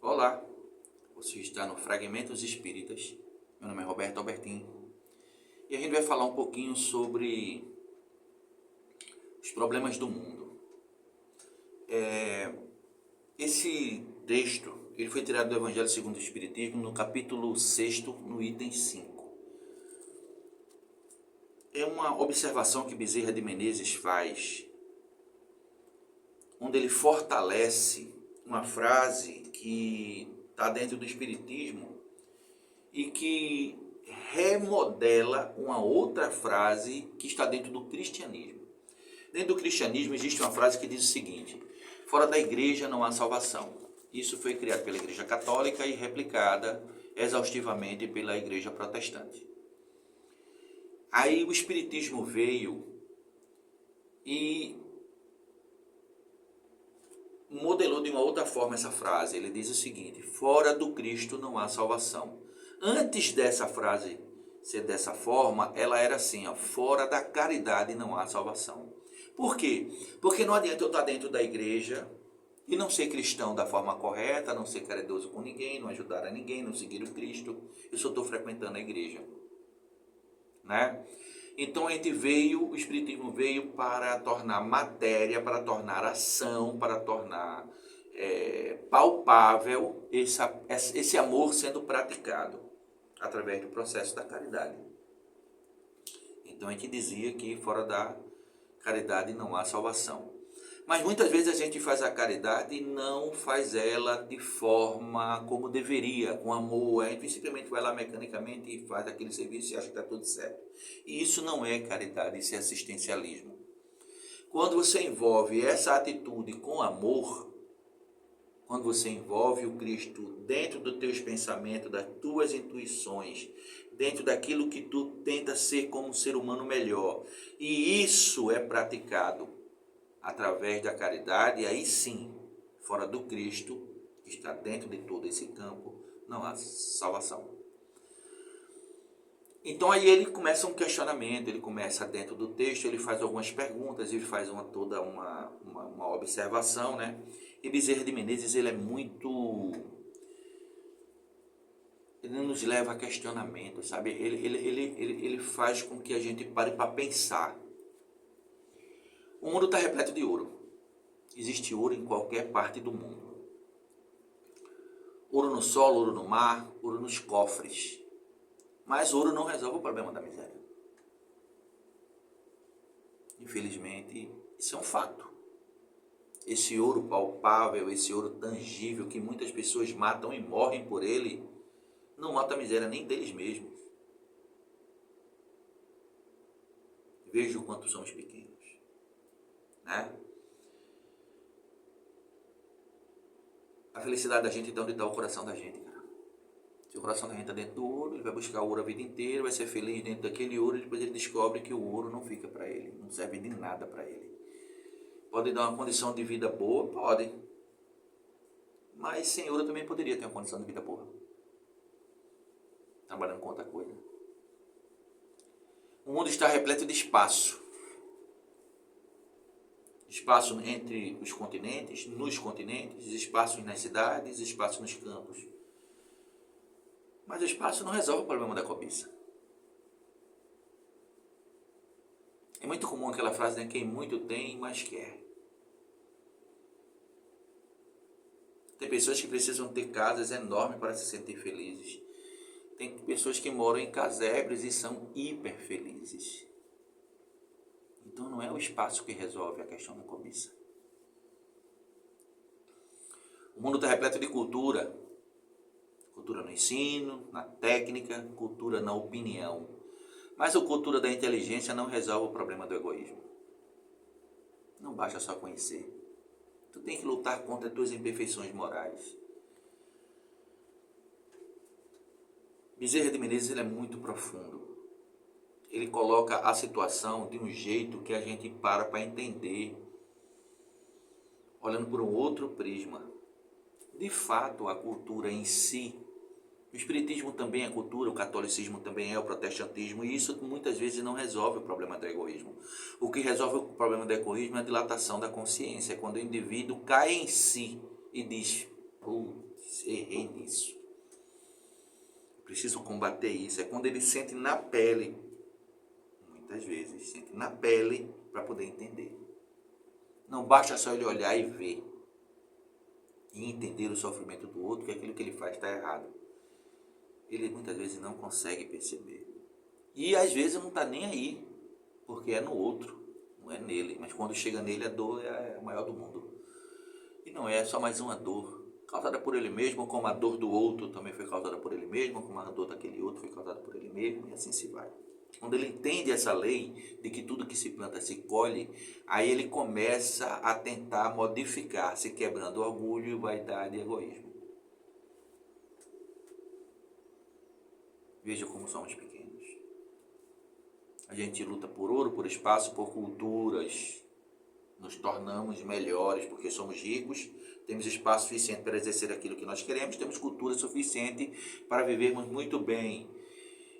Olá, você está no Fragmentos Espíritas. Meu nome é Roberto Albertin e a gente vai falar um pouquinho sobre os problemas do mundo. Esse texto ele foi tirado do Evangelho segundo o Espiritismo, no capítulo 6, no item 5. É uma observação que Bezerra de Menezes faz, onde ele fortalece uma frase que está dentro do Espiritismo e que remodela uma outra frase que está dentro do cristianismo. Dentro do cristianismo existe uma frase que diz o seguinte: fora da igreja não há salvação. Isso foi criado pela igreja católica e replicada exaustivamente pela igreja protestante. Aí o espiritismo veio e modelou de uma outra forma essa frase. Ele diz o seguinte: fora do Cristo não há salvação. Antes dessa frase ser dessa forma, ela era assim, ó: fora da caridade não há salvação. Por quê? Porque não adianta eu estar dentro da igreja e não ser cristão da forma correta, não ser caridoso com ninguém, não ajudar a ninguém, não seguir o Cristo. Eu só estou frequentando a igreja, né? Então o Espiritismo veio para tornar matéria, para tornar ação, para tornar palpável esse amor sendo praticado através do processo da caridade. Então a gente dizia que fora da caridade não há salvação. Mas muitas vezes a gente faz a caridade e não faz ela de forma como deveria, com amor. A gente simplesmente vai lá mecanicamente e faz aquele serviço e acha que está tudo certo. E isso não é caridade, isso é assistencialismo. Quando você envolve essa atitude com amor, quando você envolve o Cristo dentro dos teus pensamentos, das tuas intuições, dentro daquilo que tu tenta ser como um ser humano melhor, e isso é praticado através da caridade, aí sim, fora do Cristo, que está dentro de todo esse campo, não há salvação. Então aí ele começa um questionamento, ele começa dentro do texto, ele faz algumas perguntas, ele faz toda uma observação, né? E Bezerra de Menezes, ele nos leva a questionamento, sabe? Ele faz com que a gente pare para pensar. O mundo está repleto de ouro. Existe ouro em qualquer parte do mundo. Ouro no solo, ouro no mar, ouro nos cofres. Mas ouro não resolve o problema da miséria. Infelizmente, isso é um fato. Esse ouro palpável, esse ouro tangível que muitas pessoas matam e morrem por ele, não mata a miséria nem deles mesmos. Veja o quanto somos pequenos, né? A felicidade da gente está onde está o coração da gente, cara. Se o coração da gente está dentro do ouro, ele vai buscar o ouro a vida inteira, vai ser feliz dentro daquele ouro, e depois ele descobre que o ouro não fica para ele, não serve de nada para ele. Pode dar uma condição de vida boa? Pode. Mas sem ouro também poderia ter uma condição de vida boa. Trabalhando com outra coisa. O mundo está repleto de espaço. Espaço entre os continentes, nos continentes, espaços nas cidades, espaço nos campos. Mas o espaço não resolve o problema da cobiça. É muito comum aquela frase, né? Quem muito tem, mais quer. Tem pessoas que precisam ter casas enormes para se sentir felizes. Tem pessoas que moram em casebres e são hiper felizes. Então não é o espaço que resolve a questão da cobiça. O mundo está repleto de cultura. Cultura no ensino, na técnica, cultura na opinião. Mas a cultura da inteligência não resolve o problema do egoísmo. Não basta só conhecer. Tu tem que lutar contra as tuas imperfeições morais. Bezerra de Menezes ele é muito profundo. Ele coloca a situação de um jeito que a gente para entender, olhando por um outro prisma. De fato, a cultura em si, o espiritismo também é cultura, o catolicismo também é, o protestantismo, e isso muitas vezes não resolve o problema do egoísmo. O que resolve o problema do egoísmo é a dilatação da consciência, é quando o indivíduo cai em si e diz: Putz, errei nisso. Preciso combater isso. É quando ele sente na pele, muitas vezes, sente na pele para poder entender. Não basta só ele olhar e ver e entender o sofrimento do outro, que aquilo que ele faz está errado. Ele muitas vezes não consegue perceber. E às vezes não está nem aí, porque é no outro, não é nele. Mas quando chega nele, a dor é a maior do mundo. E não é só mais uma dor causada por ele mesmo, como a dor do outro também foi causada por ele mesmo, como a dor daquele outro foi causada por ele mesmo, e assim se vai. Quando ele entende essa lei de que tudo que se planta se colhe, aí ele começa a tentar modificar, se quebrando orgulho, vaidade e egoísmo. Veja como somos pequenos. A gente luta por ouro, por espaço, por culturas. Nos tornamos melhores porque somos ricos, temos espaço suficiente para exercer aquilo que nós queremos, temos cultura suficiente para vivermos muito bem.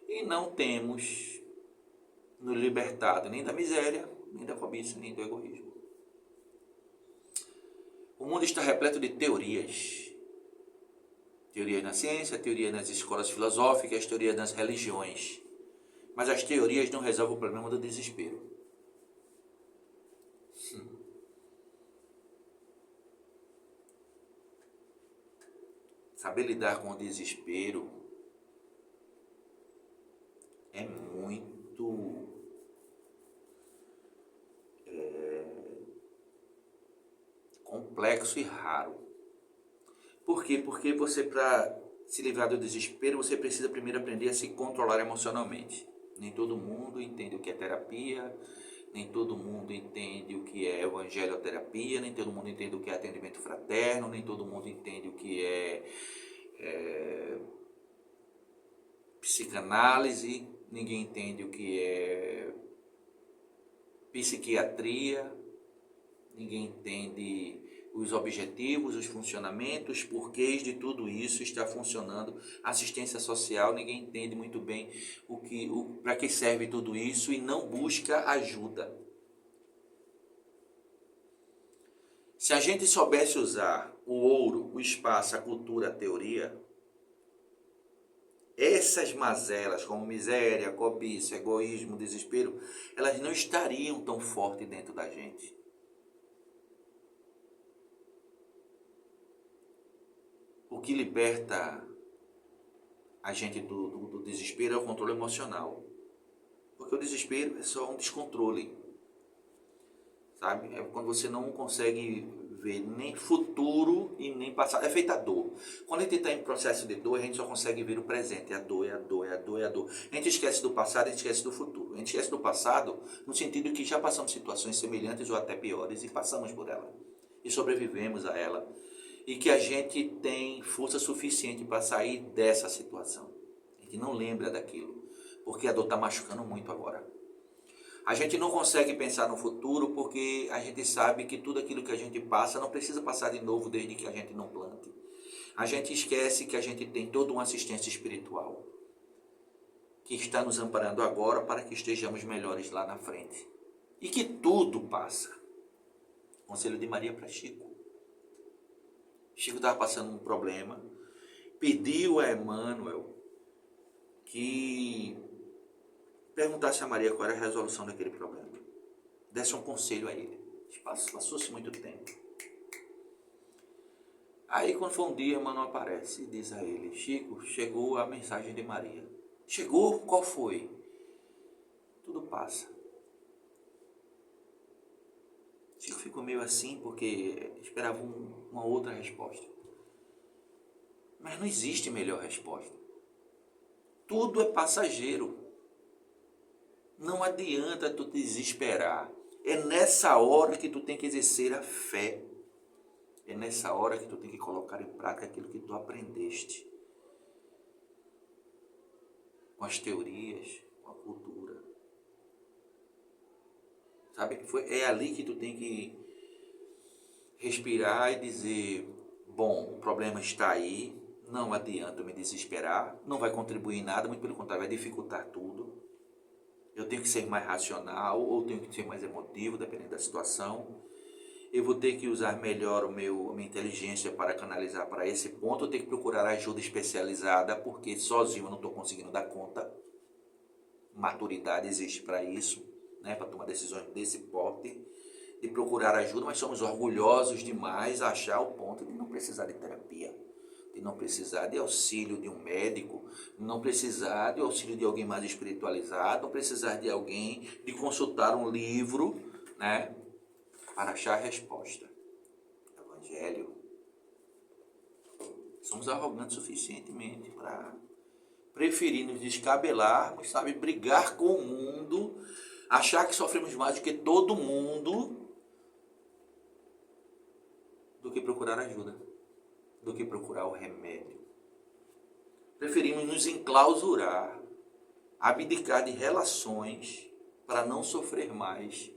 E não temos nos libertado nem da miséria, nem da cobiça, nem do egoísmo. O mundo está repleto de teorias. Teorias na ciência, teorias nas escolas filosóficas, teorias nas religiões. Mas as teorias não resolvem o problema do desespero. Saber lidar com o desespero é muito complexo e raro. Por quê? Porque você, para se livrar do desespero, você precisa primeiro aprender a se controlar emocionalmente. Nem todo mundo entende o que é terapia, nem todo mundo entende o que é evangelioterapia, nem todo mundo entende o que é atendimento fraterno, nem todo mundo entende o que é psicanálise, ninguém entende o que é psiquiatria, ninguém entende os objetivos, os funcionamentos, os porquês de tudo isso está funcionando. Assistência social, ninguém entende muito bem para que serve tudo isso e não busca ajuda. Se a gente soubesse usar o ouro, o espaço, a cultura, a teoria, essas mazelas como miséria, cobiça, egoísmo, desespero, elas não estariam tão fortes dentro da gente. O que liberta a gente do desespero é o controle emocional. Porque o desespero é só um descontrole. Sabe? É quando você não consegue ver nem futuro e nem passado. É feita a dor. Quando a gente está em processo de dor, a gente só consegue ver o presente. É a dor, é a dor, é a dor, é a dor. A gente esquece do passado, a gente esquece do futuro. A gente esquece do passado no sentido que já passamos situações semelhantes ou até piores e passamos por ela. E sobrevivemos a ela. E que a gente tem força suficiente para sair dessa situação. A gente não lembra daquilo, porque a dor está machucando muito agora. A gente não consegue pensar no futuro porque a gente sabe que tudo aquilo que a gente passa não precisa passar de novo desde que a gente não plante. A gente esquece que a gente tem toda uma assistência espiritual que está nos amparando agora para que estejamos melhores lá na frente. E que tudo passa. Conselho de Maria para Chico. Chico estava passando um problema, pediu a Emmanuel que perguntasse a Maria qual era a resolução daquele problema. Desse um conselho a ele. Passou-se muito tempo. Aí quando foi um dia, Emmanuel aparece e diz a ele: Chico, chegou a mensagem de Maria. Chegou? Qual foi? Tudo passa. Chico ficou meio assim porque esperava uma outra resposta. Mas não existe melhor resposta. Tudo é passageiro. Não adianta tu desesperar. É nessa hora que tu tem que exercer a fé. É nessa hora que tu tem que colocar em prática aquilo que tu aprendeste. Com as teorias, com a cultura. Sabe? É ali que tu tem que respirar e dizer: bom, o problema está aí, não adianta eu me desesperar, não vai contribuir em nada, muito pelo contrário, vai dificultar tudo. Eu tenho que ser mais racional ou tenho que ser mais emotivo, dependendo da situação. eu vou ter que usar melhor a minha inteligência para canalizar para esse ponto, eu tenho que procurar ajuda especializada, porque sozinho eu não estou conseguindo dar conta. Maturidade existe para isso, né, para tomar decisões desse porte, de procurar ajuda, mas somos orgulhosos demais a achar o ponto de não precisar de terapia, de não precisar de auxílio de um médico, não precisar de auxílio de alguém mais espiritualizado, não precisar de alguém, de consultar um livro, né, para achar a resposta. Evangelho. Somos arrogantes suficientemente para preferir nos descabelarmos, sabe, brigar com o mundo, achar que sofremos mais do que todo mundo, do que procurar ajuda, do que procurar o remédio. Preferimos nos enclausurar, abdicar de relações para não sofrer mais,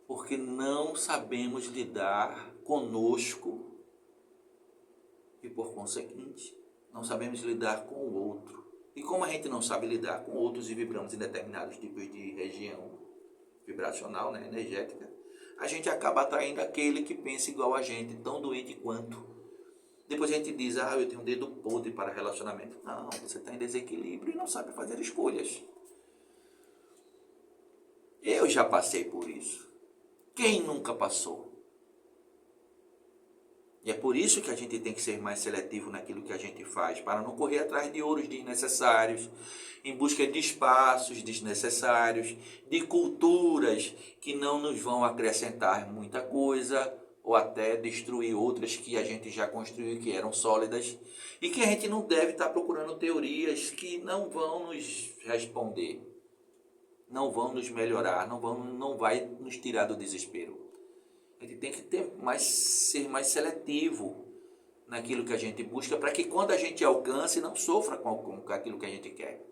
porque não sabemos lidar conosco e, por conseguinte, não sabemos lidar com o outro. E como a gente não sabe lidar com outros e vibramos em determinados tipos de região vibracional, né, energética, a gente acaba atraindo aquele que pensa igual a gente, tão doente quanto. Depois a gente diz, eu tenho um dedo podre para relacionamento. Não, você está em desequilíbrio e não sabe fazer escolhas. Eu já passei por isso. Quem nunca passou? E é por isso que a gente tem que ser mais seletivo naquilo que a gente faz, para não correr atrás de ouros desnecessários, em busca de espaços desnecessários, de culturas que não nos vão acrescentar muita coisa, ou até destruir outras que a gente já construiu que eram sólidas, e que a gente não deve estar procurando teorias que não vão nos responder, não vão nos melhorar, não vai nos tirar do desespero. A gente tem que ser mais seletivo naquilo que a gente busca, para que quando a gente alcance, não sofra com aquilo que a gente quer.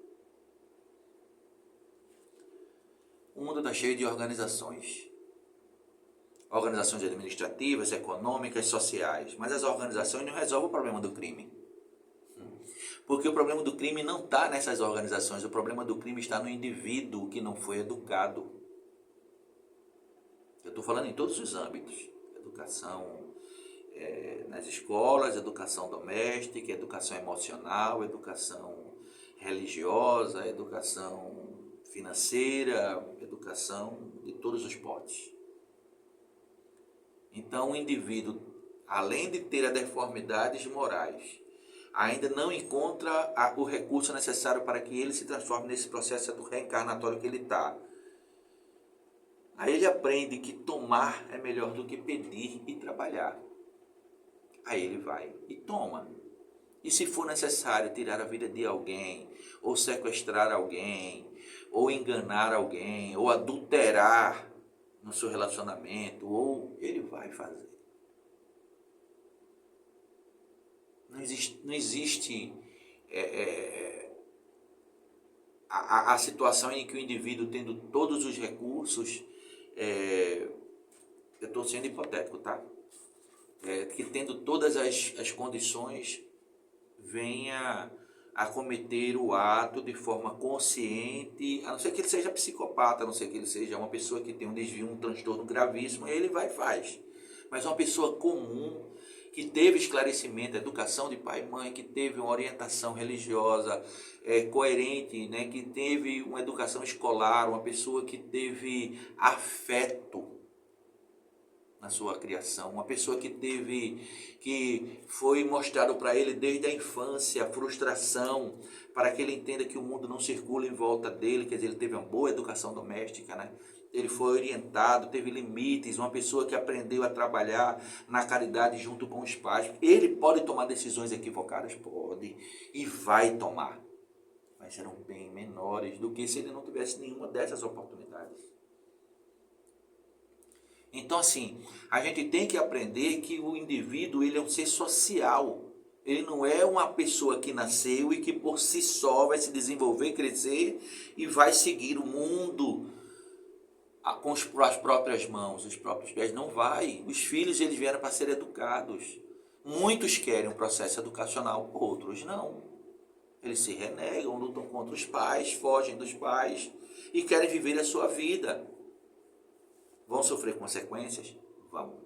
O mundo está cheio de organizações. Organizações administrativas, econômicas, sociais. Mas as organizações não resolvem o problema do crime. Porque o problema do crime não está nessas organizações. O problema do crime está no indivíduo que não foi educado. Eu estou falando em todos os âmbitos. Educação nas escolas, educação doméstica, educação emocional, educação religiosa, educação financeira, educação de todos os potes. Então o indivíduo, além de ter as deformidades morais, ainda não encontra o recurso necessário para que ele se transforme nesse processo do reencarnatório que ele está. Aí ele aprende que tomar é melhor do que pedir e trabalhar. Aí ele vai e toma. E se for necessário tirar a vida de alguém, ou sequestrar alguém, ou enganar alguém, ou adulterar no seu relacionamento, ou ele vai fazer. Não existe a situação em que o indivíduo, tendo todos os recursos, eu estou sendo hipotético, tá? Que tendo todas as condições, venha a cometer o ato de forma consciente, a não ser que ele seja psicopata, a não ser que ele seja uma pessoa que tem um desvio, um transtorno gravíssimo, ele vai e faz. Mas uma pessoa comum, que teve esclarecimento, educação de pai e mãe, que teve uma orientação religiosa coerente, né, que teve uma educação escolar, uma pessoa que teve afeto na sua criação, uma pessoa que foi mostrado para ele desde a infância a frustração, para que ele entenda que o mundo não circula em volta dele, quer dizer, ele teve uma boa educação doméstica, né? Ele foi orientado, teve limites, uma pessoa que aprendeu a trabalhar na caridade junto com os pais. Ele pode tomar decisões equivocadas? Pode, e vai tomar, mas serão bem menores do que se ele não tivesse nenhuma dessas oportunidades. Então, assim, a gente tem que aprender que o indivíduo, ele é um ser social. Ele não é uma pessoa que nasceu e que por si só vai se desenvolver, crescer e vai seguir o mundo com as próprias mãos, os próprios pés. Não vai. Os filhos, eles vieram para ser educados. Muitos querem um processo educacional, outros não. Eles se renegam, lutam contra os pais, fogem dos pais e querem viver a sua vida. Vão sofrer consequências? Vamos.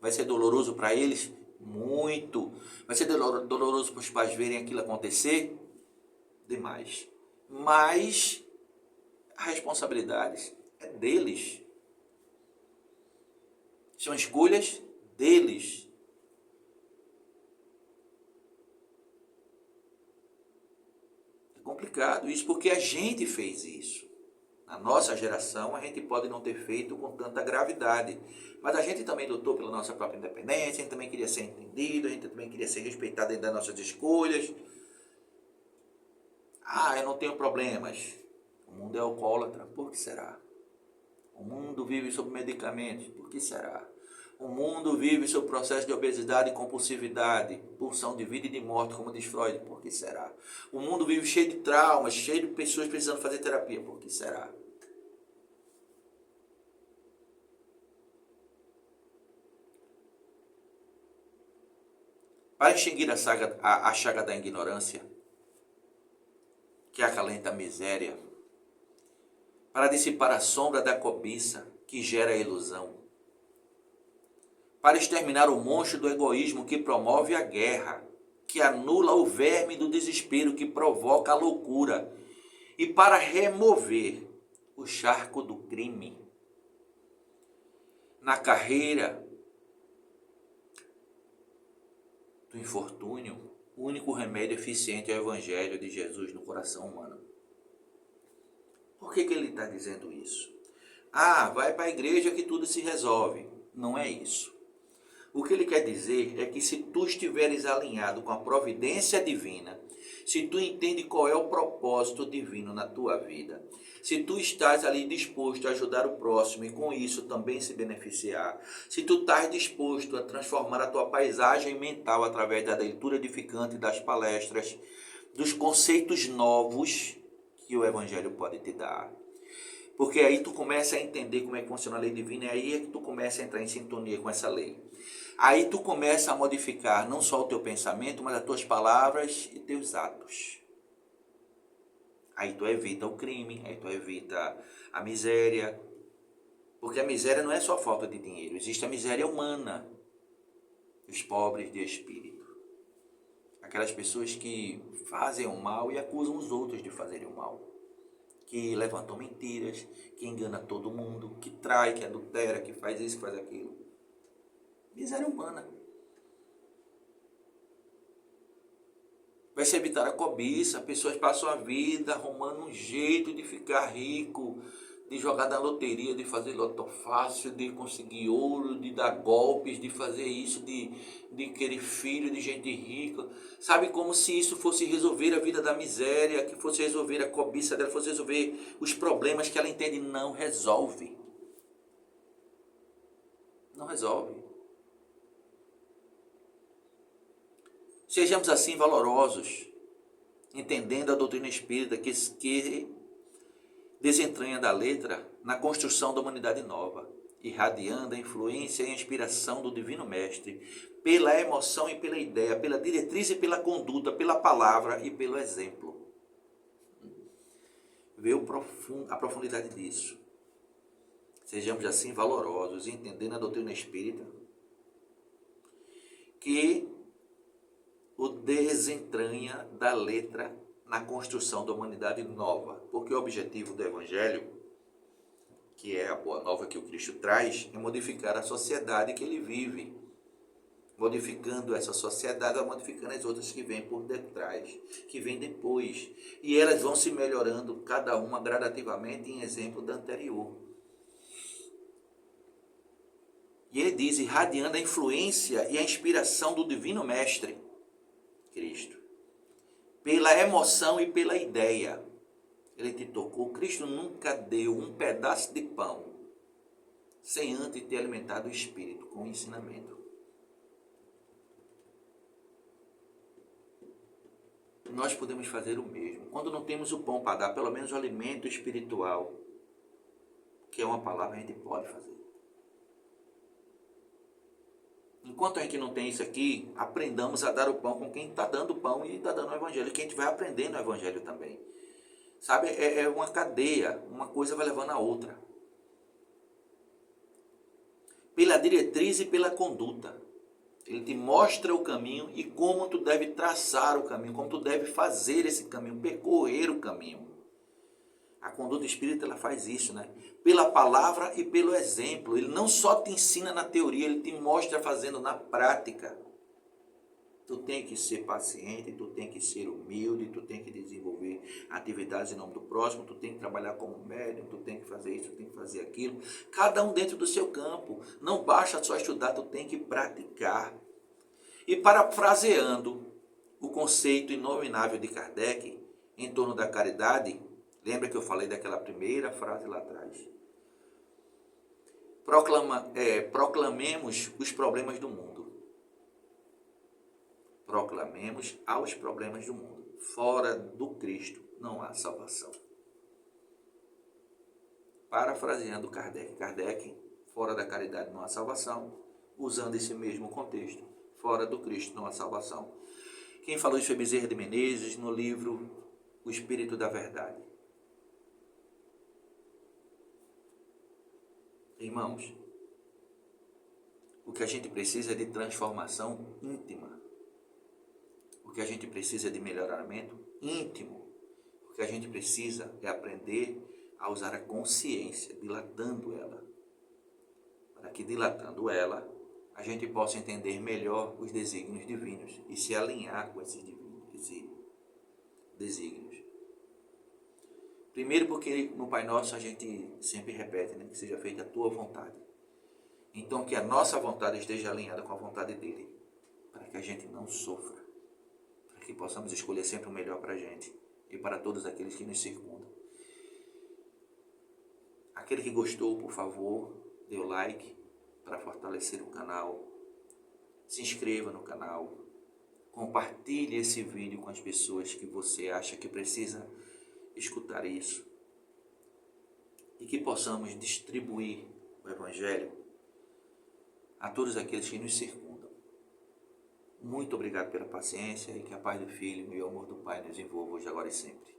Vai ser doloroso para eles? Muito. Vai ser doloroso para os pais verem aquilo acontecer? Demais. Mas a responsabilidade é deles. São escolhas deles. É complicado isso porque a gente fez isso. Na nossa geração, a gente pode não ter feito com tanta gravidade. Mas a gente também lutou pela nossa própria independência, a gente também queria ser entendido, a gente também queria ser respeitado dentro das nossas escolhas. Ah, eu não tenho problemas. O mundo é alcoólatra, por que será? O mundo vive sob medicamentos, por que será? O mundo vive sob processo de obesidade e compulsividade, pulsão de vida e de morte, como diz Freud, por que será? O mundo vive cheio de traumas, cheio de pessoas precisando fazer terapia, por que será? Para extinguir a chaga da ignorância, que acalenta a miséria, para dissipar a sombra da cobiça, que gera a ilusão, para exterminar o monstro do egoísmo que promove a guerra, que anula o verme do desespero que provoca a loucura, e para remover o charco do crime. Na carreira do infortúnio, o único remédio eficiente é o Evangelho de Jesus no coração humano. Por que ele está dizendo isso? Ah, vai para a igreja que tudo se resolve. Não é isso. O que ele quer dizer é que se tu estiveres alinhado com a providência divina, se tu entende qual é o propósito divino na tua vida, se tu estás ali disposto a ajudar o próximo e com isso também se beneficiar, se tu estás disposto a transformar a tua paisagem mental através da leitura edificante das palestras, dos conceitos novos que o Evangelho pode te dar. Porque aí tu começa a entender como é que funciona a lei divina e aí é que tu começa a entrar em sintonia com essa lei. Aí tu começa a modificar não só o teu pensamento, mas as tuas palavras e teus atos. Aí tu evita o crime, aí tu evita a miséria. Porque a miséria não é só falta de dinheiro, existe a miséria humana. Os pobres de espírito. Aquelas pessoas que fazem o mal e acusam os outros de fazerem o mal. Que levantam mentiras, que engana todo mundo, que trai, que adultera, que faz isso, que faz aquilo. Miséria humana. Vai se evitar a cobiça, pessoas passam a vida arrumando um jeito de ficar rico, de jogar na loteria, de fazer loto fácil, de conseguir ouro, de dar golpes, de fazer isso, de querer filho de gente rica. Sabe, como se isso fosse resolver a vida da miséria, que fosse resolver a cobiça dela, fosse resolver os problemas que ela entende. Não resolve. Não resolve. Sejamos assim valorosos, entendendo a doutrina espírita que desentranha da letra na construção da humanidade nova, irradiando a influência e a inspiração do Divino Mestre, pela emoção e pela ideia, pela diretriz e pela conduta, pela palavra e pelo exemplo. Vê a profundidade disso. Sejamos assim valorosos, entendendo a doutrina espírita, que o desentranha da letra na construção da humanidade nova. Porque o objetivo do Evangelho, que é a boa nova que o Cristo traz, é modificar a sociedade que ele vive. Modificando essa sociedade, vai modificando as outras que vêm por detrás, que vêm depois. E elas vão se melhorando, cada uma gradativamente, em exemplo da anterior. E ele diz, irradiando a influência e a inspiração do Divino Mestre, Cristo. Pela emoção e pela ideia. Ele te tocou. Cristo nunca deu um pedaço de pão sem antes ter alimentado o Espírito com o ensinamento. Nós podemos fazer o mesmo. Quando não temos o pão para dar, pelo menos o alimento espiritual, que é uma palavra, a gente pode fazer. Enquanto a gente não tem isso aqui, aprendamos a dar o pão com quem está dando o pão e está dando o Evangelho. Que a gente vai aprendendo o Evangelho também. Sabe, é uma cadeia, uma coisa vai levando a outra. pela diretriz e pela conduta. Ele te mostra o caminho e como tu deve traçar o caminho, como tu deve fazer esse caminho, percorrer o caminho. A conduta espírita ela faz isso, né? Pela palavra e pelo exemplo. Ele não só te ensina na teoria, ele te mostra fazendo na prática. Tu tem que ser paciente, tu tem que ser humilde, tu tem que desenvolver atividades em nome do próximo, tu tem que trabalhar como médium, tu tem que fazer isso, tu tem que fazer aquilo. Cada um dentro do seu campo. Não basta só estudar, tu tem que praticar. E parafraseando o conceito inominável de Kardec em torno da caridade, lembra que eu falei daquela primeira frase lá atrás? Proclamemos os problemas do mundo. Proclamemos aos problemas do mundo. Fora do Cristo não há salvação. Parafraseando Kardec. Kardec, fora da caridade não há salvação. Usando esse mesmo contexto. Fora do Cristo não há salvação. Quem falou isso foi Bezerra de Menezes no livro O Espírito da Verdade. Irmãos, o que a gente precisa é de transformação íntima. O que a gente precisa é de melhoramento íntimo. O que a gente precisa é aprender a usar a consciência, dilatando ela. Para que dilatando ela, a gente possa entender melhor os desígnios divinos e se alinhar com esses desígnios. Primeiro porque no Pai Nosso a gente sempre repete, né, que seja feita a tua vontade. Então que a nossa vontade esteja alinhada com a vontade dele, para que a gente não sofra, para que possamos escolher sempre o melhor para a gente e para todos aqueles que nos circundam. Aquele que gostou, por favor, dê o like para fortalecer o canal, se inscreva no canal, compartilhe esse vídeo com as pessoas que você acha que precisa escutar isso e que possamos distribuir o Evangelho a todos aqueles que nos circundam. Muito obrigado pela paciência e que a paz do Filho e o amor do Pai nos envolva hoje, agora e sempre.